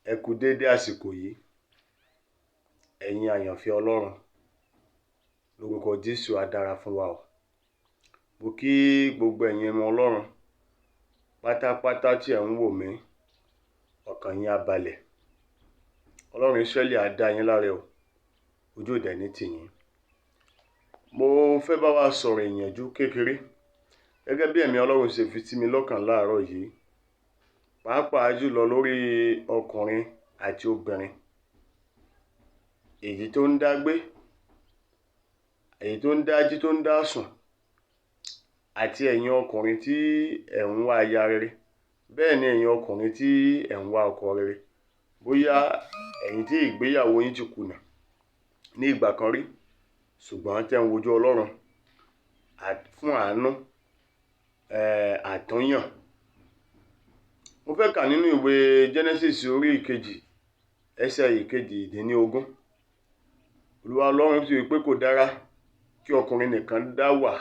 Ẹ kú déédé àsìkò yìí, ẹ̀yin àyànfẹ́ Ọlọ́run, lórúkọ Jésù á dára fún wa o. Mo kí gbogbo ẹ̀yin ọmọ Ọlọ́run pátápátá tí ẹ̀ ń wò mí, ọkàn yín á balẹ̀. Ọlọ́run Ísírẹ́lì á dá yín láre o, ojú òdẹ ní tì yín. Mo fẹ́ bá wa sọ̀rọ̀ ìyànjú kékeré gẹ́gẹ́ bí ẹ̀mí Ọlọ́run ṣe fi sí mi lọ́kàn láàárọ̀ yìí, pàápàá jùlọ lórí ọkùnrin àti obìnrin, èyí tó ń dá gbé, èyí tó ń dá jí tó ń dá sùn, àti ẹ̀yin ọkùnrin tí ẹ̀ ń wá aya rere, bẹ́ẹ̀ ni ẹ̀yin ọkùnrin tí ẹ̀ ń wá ọkọ rere. Bóyá ẹ̀yin tí ìgbéyàwó yín ti kùnà ní ìgbà kan rí, ṣùgbọ́n tẹ́ ń wojú Ọlọ́run fún àánú àtúnyàn. Mo fẹ́ kà nínú ìwé Genesis orí ìkejì ẹsẹ̀ ìkejì-dín-ní-ogún. Olúwa Ọlọ́run sì wí pé kò dára kí ọkùnrin nìkan dá wà,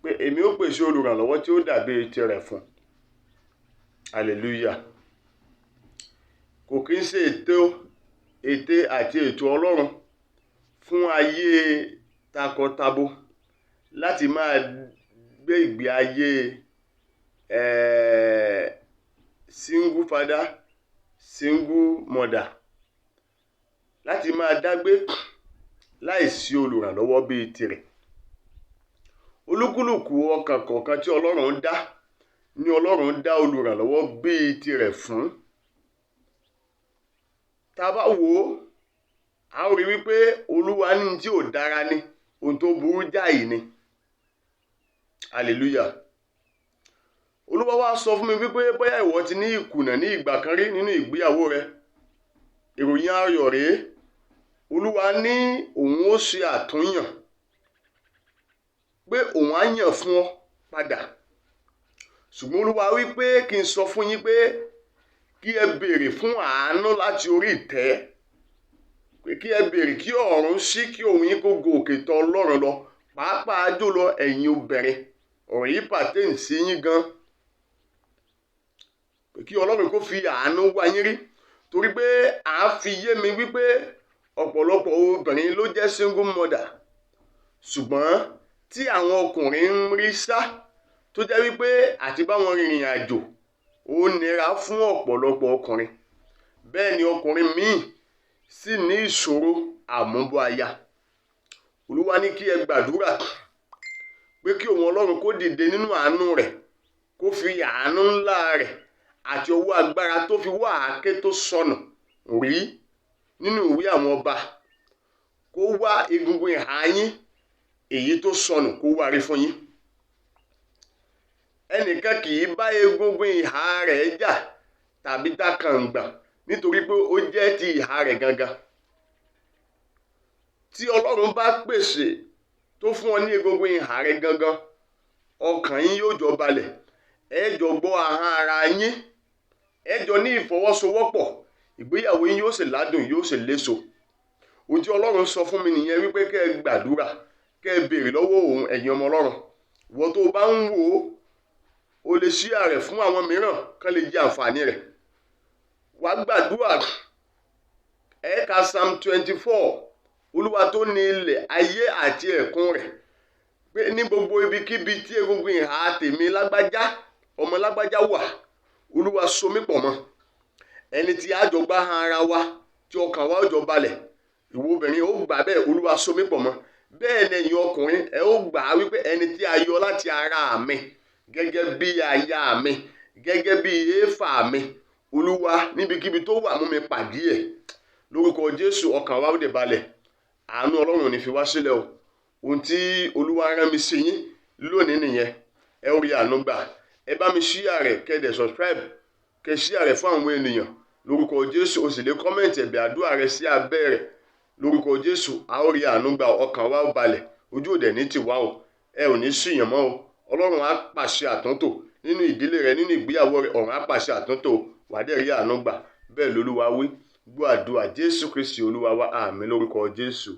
pé èmi ó pèsè olùrànlọ́wọ́ tí ó dàbí tirẹ̀ fún. Hallelujah. Kò kí ń ṣe ète àti ètò Ọlọ́run fún ayé takọtabo láti máa gbé ìgbé ayé single father, single mother, láti máa dágbé láìsí olùrànlọ́wọ́ bíi tirẹ̀. Olúkúlùkù ọkàn kọ̀ọ̀kan tí Ọlọ́run dá ni Ọlọ́run dá olùrànlọ́wọ́ bíi tirẹ̀ fún. Tá a bá wò ó, a ó rí wípé Olúwa ní tí ò dára ni, ohun tó burú jáì ni. Hallelujah. Olúwa wá sọ fún mi wípé bóyá ìwọ ti ní ìkùnà ní ìgbà kan rí nínú ìgbéyàwó rẹ. Ìròyìn ayọ̀ rèé, Olúwa ní òun ó ṣe àtúnyàn, pé òun á yàn fún ọ padà. Ṣùgbọ́n Olúwa wí pé kí n sọ fún yín pé kí ẹ béèrè fún àánú láti orí ìtẹ́, pé kí ẹ béèrè kí ọ̀run ṣí, kí òun yín kó gòkè tọ̀ Ọlọ́run lọ, pàápàá jùlọ ẹ̀yin obìnrin. Ọ̀rọ̀ yìí pàtẹ́ǹ sí yín gan, pé kí Ọlọ́run kó fi àánú wá yín rí, torí pé à ń fi yé mi wípé ọ̀pọ̀lọpọ̀ obìnrin ló jẹ́ single mother, ṣùgbọ́n tí àwọn ọkùnrin ń rí sá, tó jẹ́ wípé àti bá wọn rìnrìn àjò ó nira fún ọ̀pọ̀lọpọ̀ ọkùnrin. Bẹ́ẹ̀ ni ọkùnrin míì sì ní ìṣòro àmúbọ̀ aya. Olúwa ní kí ẹ gbàdúrà pé kí òun Ọlọ́run kó dìde nínú àánú rẹ̀, kó fi àánú ńlá rẹ̀ àti ọwọ́ agbára tó fi wá àáké tó sọnù rí nínú ìwé àwọn ọba, kó wá egungun ìhà yín èyí tó sọnù, kó wá rí fún yín. Ẹnìkan kì í bá egungun ìhà rẹ̀ jà tàbí dákàngbà nítorí pé ó jẹ́ ti ìhà rẹ̀ gangan. Tí Ọlọ́run bá pèsè tó fún ọ ní egungun ìhà rẹ̀ gangan, ọkàn yín yóò jọ balẹ̀, ẹ jọ gbọ́ ahọ́n ara yín, ẹ jọ ní ìfọwọ́sowọ́pọ̀, ìgbéyàwó yín yóò sì ládùn, yóò sì léso. Ohun tí Ọlọ́run sọ fún mi nìyẹn, wípé kẹ́ ẹ gbàdúrà, kẹ́ ẹ béèrè lọ́wọ́ òun, ẹ̀yin ọmọ Ọlọ́run. Ìwọ tó bá ń wò ó, o lè share rẹ̀ fún àwọn mìíràn kán lè jẹ àǹfààní rẹ̀. Wá gbàdúrà, ẹ ka Psalm 24, Olúwa tó ní ilẹ̀ ayé àti ẹ̀kún rẹ̀, pé ní gbogbo ibikíbi tí egungun ìhà tèmi lágbájá, ọmọ lágbájá wà, Olúwa so mí pọ̀ mọ́. Ẹni tí a jọ gbá ara wa, tí ọkàn wa ó jọ balẹ̀. Ìwọ obìnrin ó gbà bẹ́ẹ̀, Olúwa so mí pọ̀ mọ́. Bẹ́ẹ̀ ni ẹ̀yin ọkùnrin, ẹ ó gbà wípé ẹni tí a yọ láti ara mi gẹ́gẹ́ bí aya mi, gẹ́gẹ́ bí éfà mi, Olúwa níbikíbi tó wà mú mi pàdé ẹ̀. Lórúkọ Jésù ọkàn wa ó dẹ̀ balẹ̀. Àánú Ọlọ́run ò ní fi wá sílẹ̀ o. Ohun tí Olúwa rán mi sí yín lónìí nìyẹn. Ẹ ó rí àánú gbà. Ẹ bá mi share rẹ̀, kẹ́ dẹ̀ subscribe, kẹ́ share rẹ̀ fún àwọn ènìyàn. Lórúkọ Jésù, o sì lè comment ẹ̀bẹ̀ àdúrà rẹ sí abẹ́ rẹ̀. Lórúkọ Jésù, a ó rí àánú gbà, ọkàn wa ó balẹ̀, ojú òdẹ ní tiwa o. Ẹ ò ní ṣìyàn mọ́ o. Ọlọ́run á pàṣẹ àtúntò nínú ìdílé rẹ, nínú ìgbéyàwó rẹ, ọ̀run á pàṣẹ àtúntò, wà á dẹ̀ rí àánú gbà. Bẹ́ẹ̀ lolúwa wí. Gbọ́ àdúrà Jésù Kristi Olúwa wa, àmín lórúkọ Jésù.